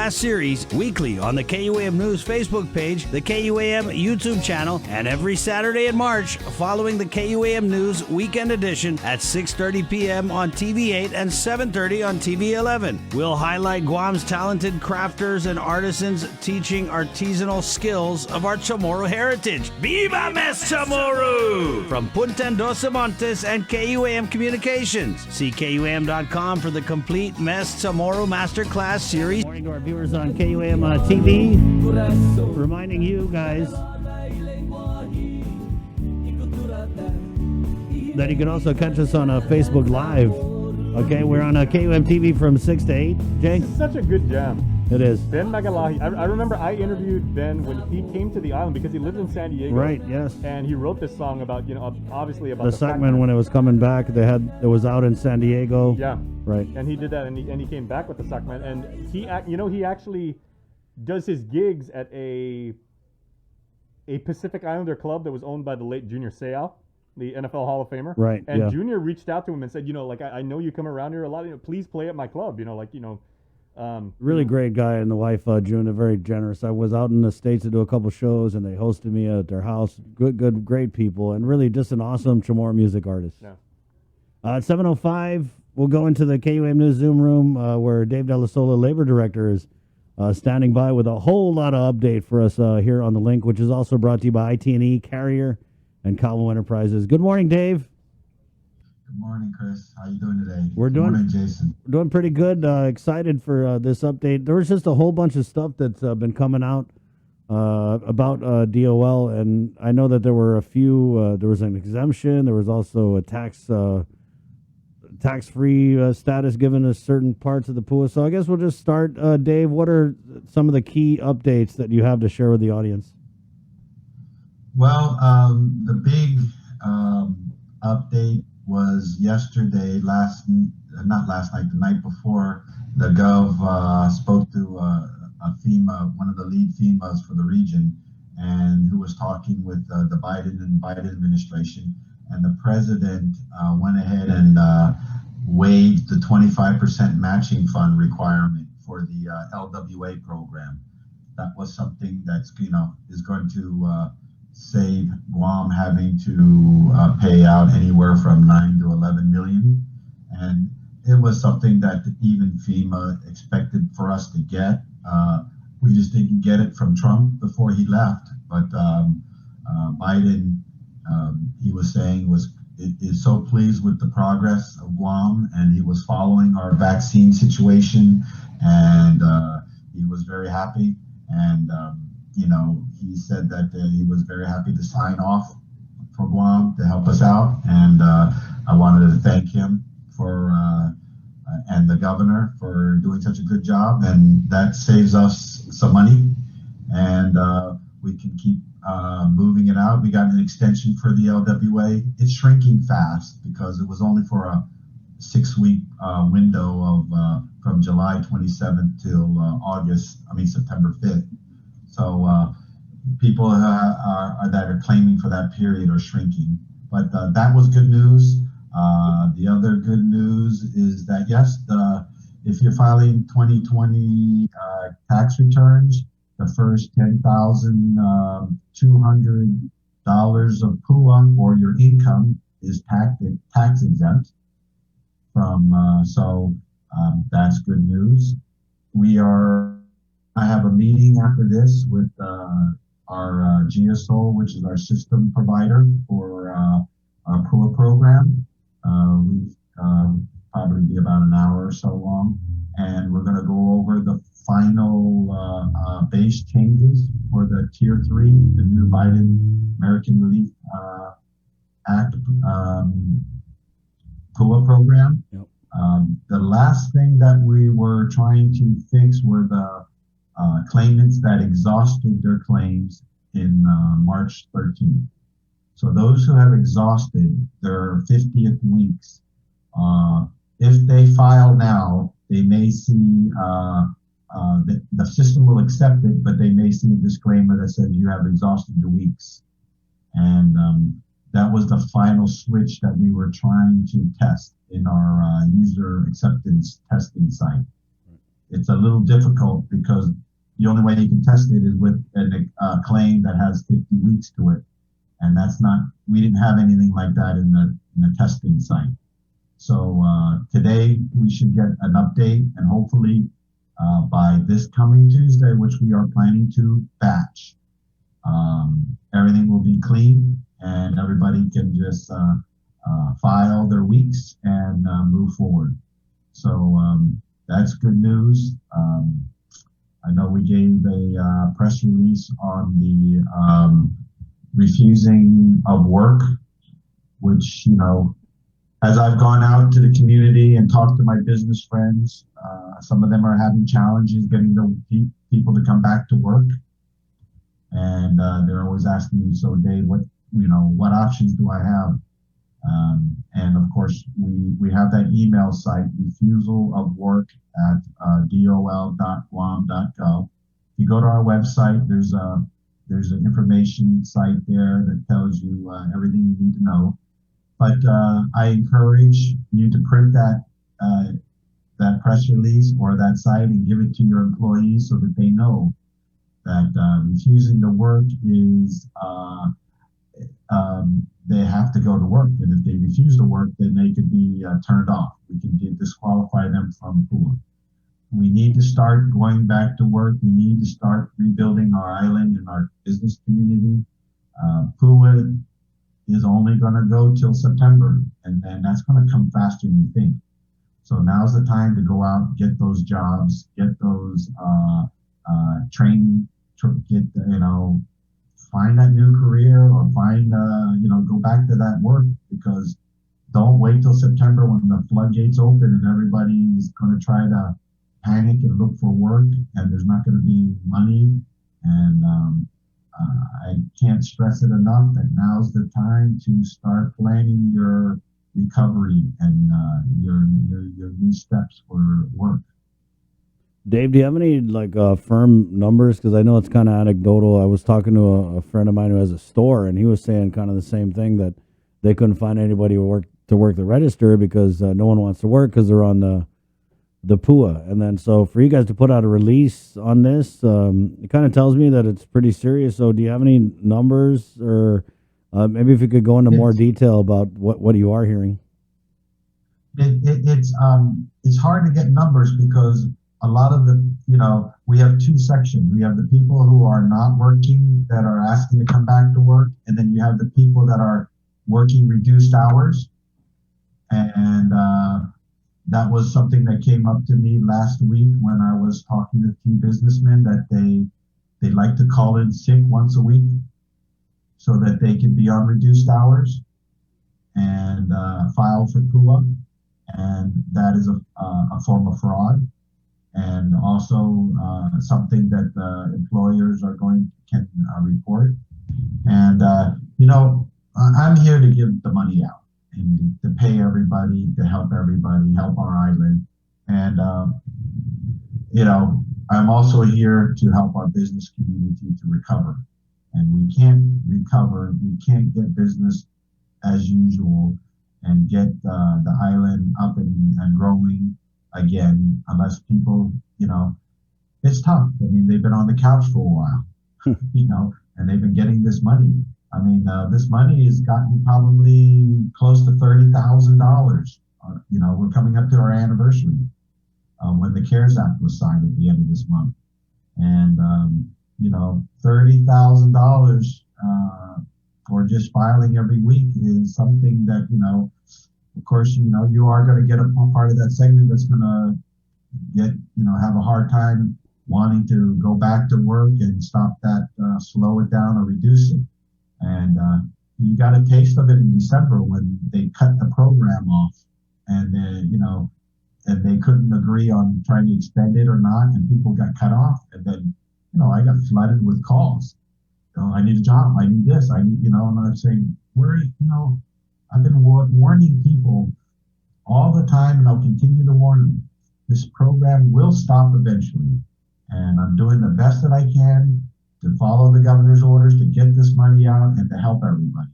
Masterclass series weekly on the KUAM News Facebook page, the KUAM YouTube channel, and every Saturday in March following the KUAM News Weekend Edition at 6:30 p.m. on TV8 and 7:30 on TV11. We'll highlight Guam's talented crafters and artisans teaching artisanal skills of our Chamorro heritage. Viva Mes Chamorro! From Punta Endosa Montes and KUAM Communications. See KUAM.com for the complete Mes Chamorro Masterclass series. Morning to our viewers on KUAM TV. Reminding you guys that you can also catch us on Facebook Live. Okay, we're on KUM TV from 6 to 8. Jay? It's such a good jam. It is. Ben Magalahi. I remember I interviewed Ben when he came to the island because he lived in San Diego. Right, yes. And he wrote this song about, obviously about the segment when it was coming back. It was out in San Diego. Yeah. Right. And he did that, and he came back with the segment. And he actually does his gigs at a Pacific Islander club that was owned by the late Junior Seau, the NFL Hall of Famer. Right. And Junior reached out to him and said, I know you come around here a lot. Please play at my club. Really great guy, and the wife, June, are very generous. I was out in the States to do a couple shows, and they hosted me at their house. Good, great people, and really just an awesome Chamorro music artist. Yeah. At 7:05, we'll go into the KUAM News Zoom room where Dave Dell'sola, Labor Director, is standing by with a whole lot of update for us here on the link, which is also brought to you by IT&E, Carrier, and Calvo Enterprises. Good morning, Dave. Good morning, Chris. How you doing today? Good morning, Jason. Doing pretty good. Excited for this update. There was just a whole bunch of stuff that's been coming out about DOL, and I know that there were a few. There was an exemption. There was also a tax-free status given to certain parts of the pool. So I guess we'll just start. Dave, what are some of the key updates that you have to share with the audience? Well, the big update was yesterday, the night before. The Gov spoke to a FEMA, one of the lead FEMAs for the region, and who was talking with the Biden administration. And the president went ahead and waived the 25% matching fund requirement for the LWA program. That was something that's is going to save Guam having to pay out anywhere from 9 to 11 million, and it was something that even FEMA expected for us to get. We just didn't get it from Trump before he left, but Biden, he was saying, is so pleased with the progress of Guam, and he was following our vaccine situation, and he was very happy, and he said that he was very happy to sign off for Guam to help us out, and I wanted to thank him and the governor for doing such a good job, and that saves us some money, and we can keep moving it out. We got an extension for the LWA. It's shrinking fast because it was only for a 6-week window of from July 27th till September 5th. So people that are claiming for that period are shrinking. But that was good news. The other good news is that, yes, if you're filing 2020 tax returns, the first $10,200 of PUA or your income is tax exempt. So that's good news. I have a meeting after this with our GSO, which is our system provider for our PUA program. We've probably be about an hour or so long, and we're going to go over the final base changes for the Tier 3, the new Biden American Relief Act PUA program. Yep. The last thing that we were trying to fix were the claimants that exhausted their claims in March 13th. So those who have exhausted their 50th weeks, if they file now, they may see the system will accept it, but they may see a disclaimer that says you have exhausted your weeks. And that was the final switch that we were trying to test in our user acceptance testing site. it's a little difficult because the only way you can test it is with a claim that has 50 weeks to it. And that's not, we didn't have anything like that in the testing site. So today we should get an update, and hopefully by this coming Tuesday, which we are planning to batch, everything will be clean and everybody can just file their weeks and move forward. So that's good news. I know we gave a press release on the refusing of work, which, as I've gone out to the community and talked to my business friends, some of them are having challenges getting the people to come back to work. And they're always asking me, so Dave, what options do I have? And of course, we have that email site, refusal of work at dol.guam.gov. If you go to our website, there's an information site there that tells you everything you need to know. But I encourage you to print that press release or that site and give it to your employees so that they know that refusing to work is they have to go to work, and if they refuse to work, then they could be turned off. We can disqualify them from PUA. We need to start going back to work. We need to start rebuilding our island and our business community. PUA is only going to go till September, and then that's going to come faster than you think. So now's the time to go out, get those jobs, get those training, get find that new career, or find go back to that work, because don't wait till September when the floodgates open and everybody's going to try to panic and look for work, and there's not going to be money. And I can't stress it enough that now's the time to start planning your recovery and your new steps for work. Dave, do you have any firm numbers? Because I know it's kind of anecdotal. I was talking to a friend of mine who has a store, and he was saying kind of the same thing, that they couldn't find anybody to work the register because no one wants to work because they're on the PUA. And then so for you guys to put out a release on this, it kind of tells me that it's pretty serious. So do you have any numbers, or maybe if you could go into more detail about what you are hearing? It's hard to get numbers because a lot of we have two sections. We have the people who are not working that are asking to come back to work, and then you have the people that are working reduced hours. And that was something that came up to me last week when I was talking to a few businessmen, that they like to call in sick once a week so that they can be on reduced hours and file for PUA. And that is a form of fraud, and also something that employers can report. And I'm here to give the money out and to pay everybody, to help everybody, help our island. And I'm also here to help our business community to recover. And we can't recover, we can't get business as usual and get the island up and growing again unless people, it's tough. I mean, they've been on the couch for a while, and they've been getting this money. I mean, this money has gotten probably close to $30,000. We're coming up to our anniversary when the CARES Act was signed at the end of this month. And, $30,000 for just filing every week is something that, of course, you are going to get a part of that segment that's going to have a hard time wanting to go back to work and stop that, slow it down or reduce it. And you got a taste of it in December when they cut the program off, and and they couldn't agree on trying to extend it or not, and people got cut off. And then, I got flooded with calls. I need a job. I need this. I need, and I'm saying, I've been warning people all the time, and I'll continue to warn them. This program will stop eventually, and I'm doing the best that I can to follow the governor's orders to get this money out and to help everybody.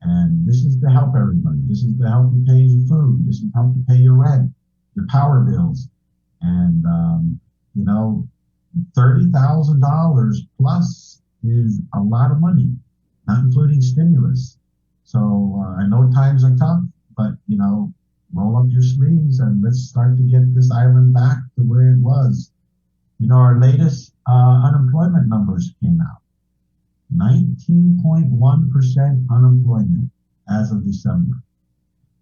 And this is to help everybody. This is to help you pay your food. This is to help you pay your rent, your power bills. And you know, $30,000 plus is a lot of money, not including stimulus. So I know times are tough, but you know, roll up your sleeves and let's start to get this island back to where it was. You know, our latest unemployment numbers came out. 19.1% unemployment as of December.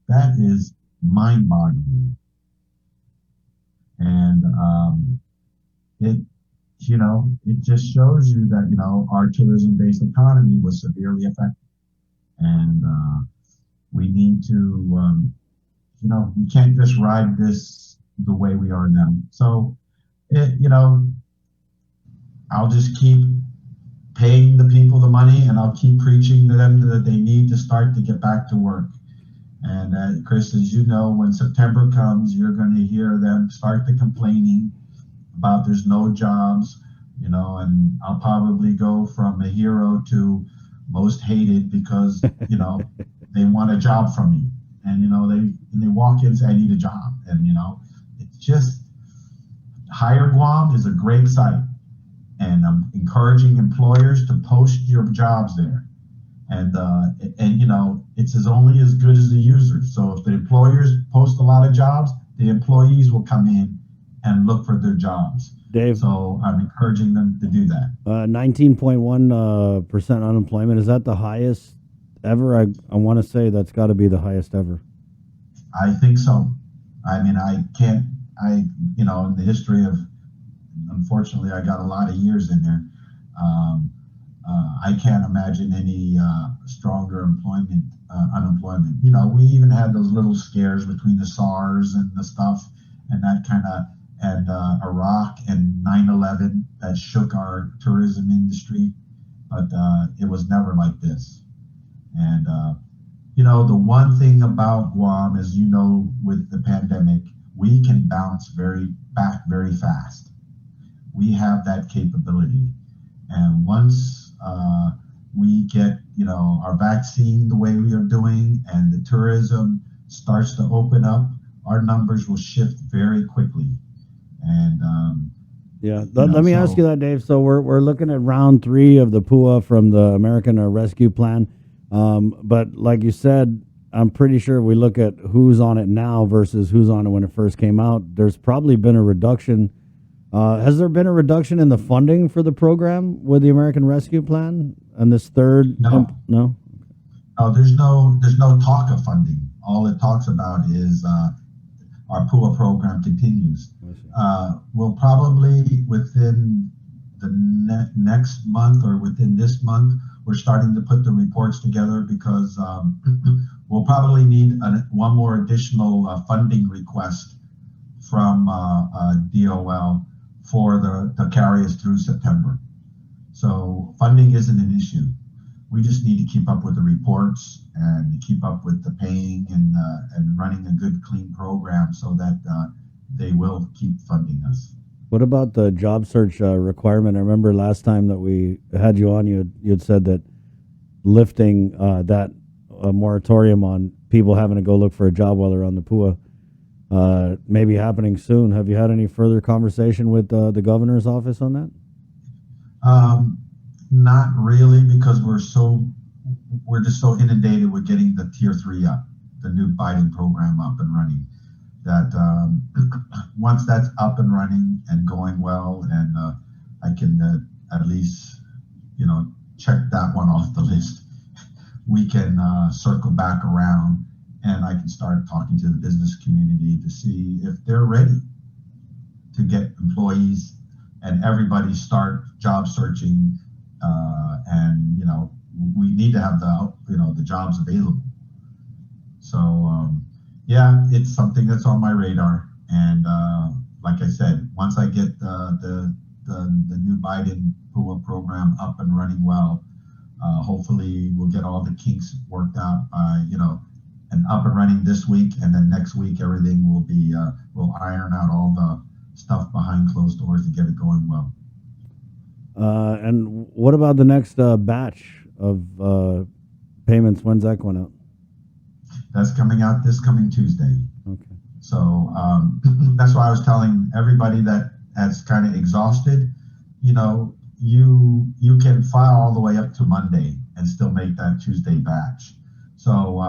That is mind-boggling. And it, you know, it just shows you that, you know, our tourism-based economy was severely affected. And we need to, you know, we can't just ride this the way we are now. So, you know, I'll just keep paying the people the money, and I'll keep preaching to them that they need to start to get back to work. And Chris, as you know, when September comes, you're going to hear them start to complaining about there's no jobs, you know, and I'll probably go from a hero to most hated because, you know, they want a job from me. And, you know, they walk in and say, I need a job. And, you know, it's just, Hire Guam is a great site. And I'm encouraging employers to post your jobs there. And you know, it's only as good as the users. So if the employers post a lot of jobs, the employees will come in and look for their jobs. Dave, so I'm encouraging them to do that. 19.1% unemployment. Is that the highest ever? I want to say that's got to be the highest ever. I think so. I mean, you know, in the history of, unfortunately, I got a lot of years in there. I can't imagine any stronger unemployment. You know, we even had those little scares between the SARS and the stuff, and that kind of, and Iraq and 9/11 that shook our tourism industry, but it was never like this. And you know, the one thing about Guam, as you know, with the pandemic, we can bounce back very fast. We have that capability. And once we get, you know, our vaccine the way we are doing and the tourism starts to open up, our numbers will shift very quickly. And let me ask you that, Dave. So we're looking at round 3 of the PUA from the American Rescue Plan. But like you said, I'm pretty sure if we look at who's on it now versus who's on it when it first came out, there's probably been a reduction. Has there been a reduction in the funding for the program with the American Rescue Plan and this third? No. No? No, there's no talk of funding. All it talks about is our PUA program continues. We'll probably within the next month or within this month, we're starting to put the reports together because we'll probably need one more additional funding request from DOL for the carry us through September. So funding isn't an issue. We just need to keep up with the reports and keep up with the paying and running a good, clean program so that they will keep funding us. What about the job search requirement? I remember last time that we had you on, you had said that lifting that moratorium on people having to go look for a job while they're on the PUA may be happening soon. Have you had any further conversation with the governor's office on that? Not really, because we're just so inundated with getting the Tier 3 up, the new Biden program up and running, that once that's up and running and going well, and I can at least, you know, check that one off the list, we can circle back around and I can start talking to the business community to see if they're ready to get employees and everybody start job searching. And, you know, we need to have the jobs available. So, yeah, it's something that's on my radar. And like I said, once I get the new Biden PUA program up and running well, hopefully we'll get all the kinks worked out by, and up and running this week. And then next week, everything will be, we'll iron out all the stuff behind closed doors to get it going well. And what about the next batch of payments? When's that going out? That's coming out this coming Tuesday. Okay. So that's why I was telling everybody that as kind of exhausted, you can file all the way up to Monday and still make that Tuesday batch. So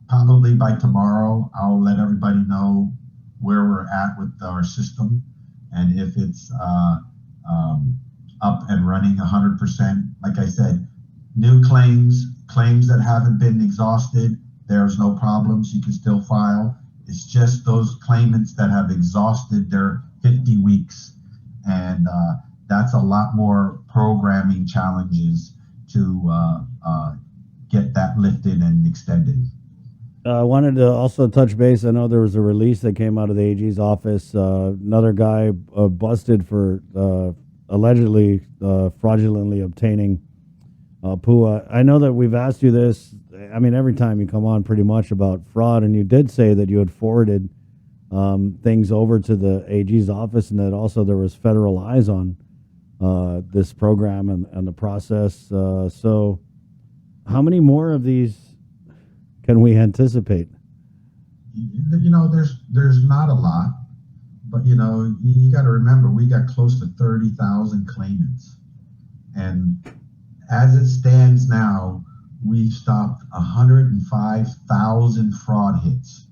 probably by tomorrow I'll let everybody know where we're at with our system, and if it's up and running 100%. Like I said, new claims that haven't been exhausted, there's no problems. You can still file. It's just those claimants that have exhausted their 50 weeks. And that's a lot more programming challenges to get that lifted and extended. I wanted to also touch base. I know there was a release that came out of the AG's office. Another guy busted for allegedly fraudulently obtaining PUA. I know that we've asked you this, I mean, every time you come on pretty much about fraud, and you did say that you had forwarded things over to the AG's office, and that also there was federal eyes on this program and the process. So how many more of these can we anticipate? There's not a lot, but you got to remember, we got close to 30,000 claimants, and as it stands now, we've stopped 105,000 fraud hits.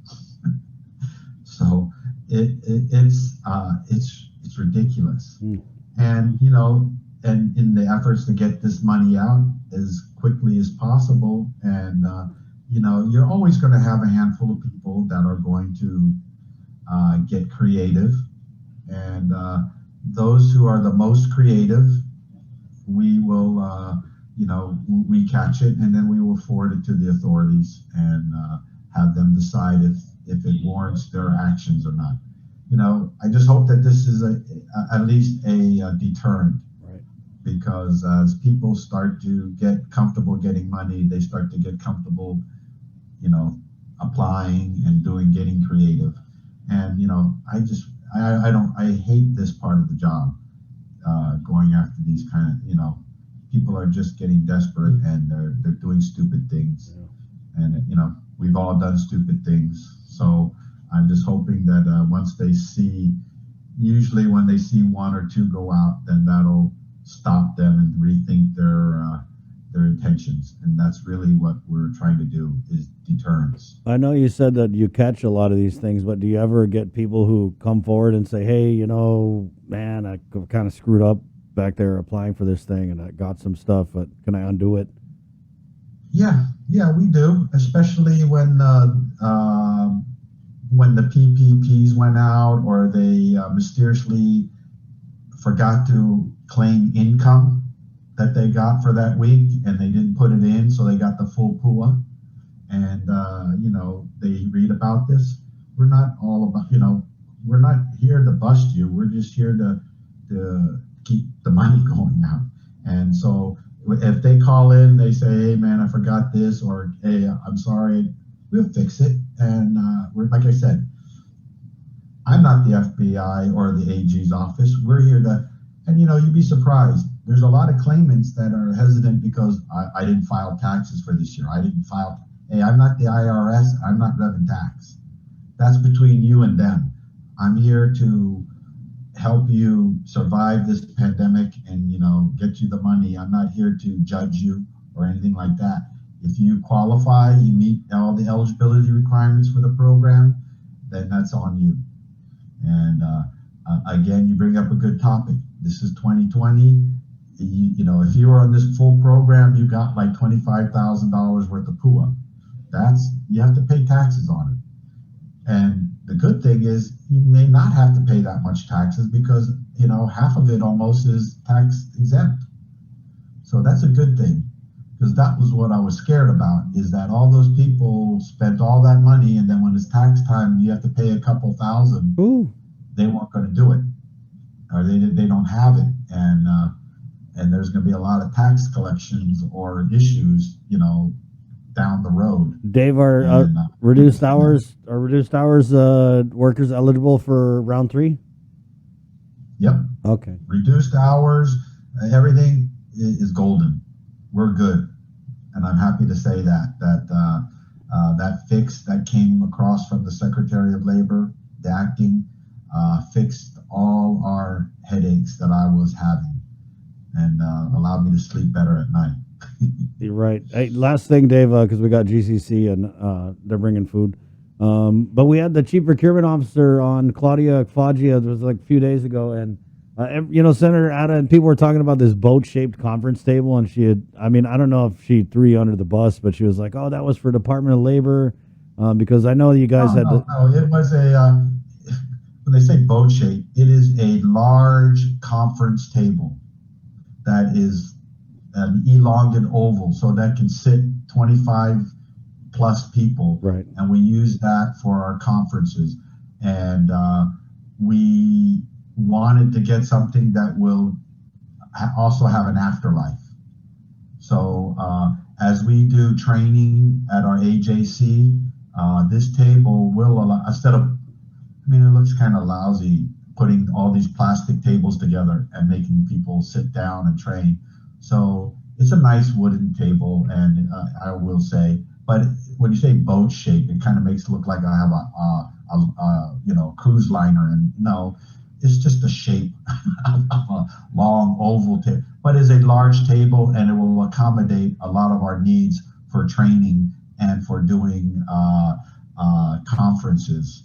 So it's ridiculous. And and in the efforts to get this money out as quickly as possible, and you're always going to have a handful of people that are going to get creative, and those who are the most creative, we will we catch it, and then we will forward it to the authorities and have them decide if it warrants their actions or not. I just hope that this is at least a deterrent, right? Because as people start to get comfortable getting money, they start to get comfortable applying and getting creative. And I hate this part of the job, going after these kind of people are just getting desperate, and they're doing stupid things. Yeah. And we've all done stupid things. So I'm just hoping that once they see, usually when they see one or two go out, then that'll stop them and rethink their intentions. And that's really what we're trying to do, is deterrence. I know you said that you catch a lot of these things, but do you ever get people who come forward and say, hey, man, I kind of screwed up back there applying for this thing, and I got some stuff, but can I undo it? Yeah, we do, especially when the PPPs went out, or they mysteriously forgot to claim income that they got for that week, and they didn't put it in, so they got the full PUA. And they read about this. We're not all about, we're not here to bust you. We're just here to keep the money going out. And so if they call in, they say, hey man, I forgot this, or hey, I'm sorry, we'll fix it. And we're, like I said, I'm not the FBI or the AG's office. We're here to, and you'd be surprised. There's a lot of claimants that are hesitant because I didn't file taxes for this year. I didn't file. Hey, I'm not the IRS. I'm not Rev Tax. That's between you and them. I'm here to help you survive this pandemic and get you the money. I'm not here to judge you or anything like that. If you qualify, you meet all the eligibility requirements for the program, then that's on you. And again, you bring up a good topic. This is 2020. If you were on this full program, you got like $25,000 worth of PUA. You have to pay taxes on it. And the good thing is you may not have to pay that much taxes, because half of it almost is tax exempt. So that's a good thing, because that was what I was scared about, is that all those people spent all that money, and then when it's tax time, you have to pay a couple thousand. Ooh. They weren't going to do it, or they don't have it, and there's going to be a lot of tax collections or issues, down the road. Dave, are reduced hours workers eligible for round 3? Yep. Okay. Reduced hours, everything is golden. We're good, and I'm happy to say that fix that came across from the Secretary of Labor, the acting, fixed all our headaches that I was having, and allowed me to sleep better at night. You're right. Hey, last thing, Dave, because we got GCC and they're bringing food. But we had the chief procurement officer on, Claudia Foggia. It was like a few days ago, and Senator Ada and people were talking about this boat-shaped conference table, and she had. I mean, I don't know if she threw you under the bus, but she was like, "Oh, that was for Department of Labor," because I know you guys had the. No. It was when they say boat shape, it is a large conference table that is an elongated oval, so that can sit 25 plus people. Right. And we use that for our conferences. And we wanted to get something that will also have an afterlife. So as we do training at our AJC, this table will allow, instead of, I mean, it looks kind of lousy putting all these plastic tables together and making people sit down and train. So it's a nice wooden table, and I will say, but when you say boat shape, it kind of makes it look like I have a cruise liner, and no, it's just a shape of a long oval table, but it's a large table, and it will accommodate a lot of our needs for training and for doing conferences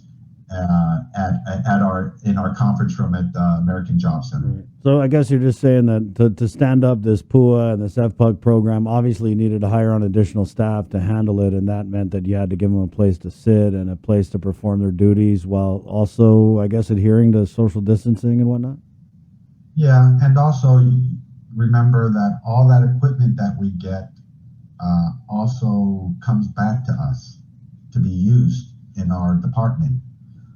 in our conference room at the American Job Center. Right. So I guess you're just saying that to stand up this PUA and this FPUG program, obviously you needed to hire on additional staff to handle it, and that meant that you had to give them a place to sit and a place to perform their duties while also, I guess, adhering to social distancing and whatnot? Yeah, and also remember that all that equipment that we get also comes back to us to be used in our department.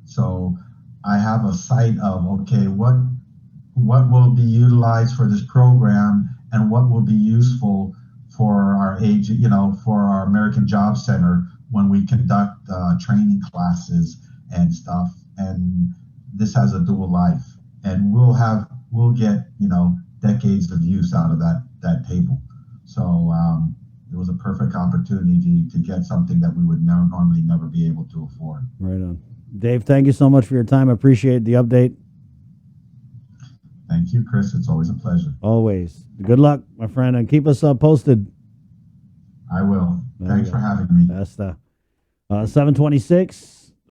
So I have a site of, okay, what will be utilized for this program, and what will be useful for our for our American Job Center when we conduct training classes and stuff. And this has a dual life, and we'll get decades of use out of that table. So it was a perfect opportunity to get something that we would normally never be able to afford. Right on. Dave, thank you so much for your time. I appreciate the update. Thank you, Chris. It's always a pleasure. Always. Good luck, my friend, and keep us posted. I will. Thanks for having me. That's 726.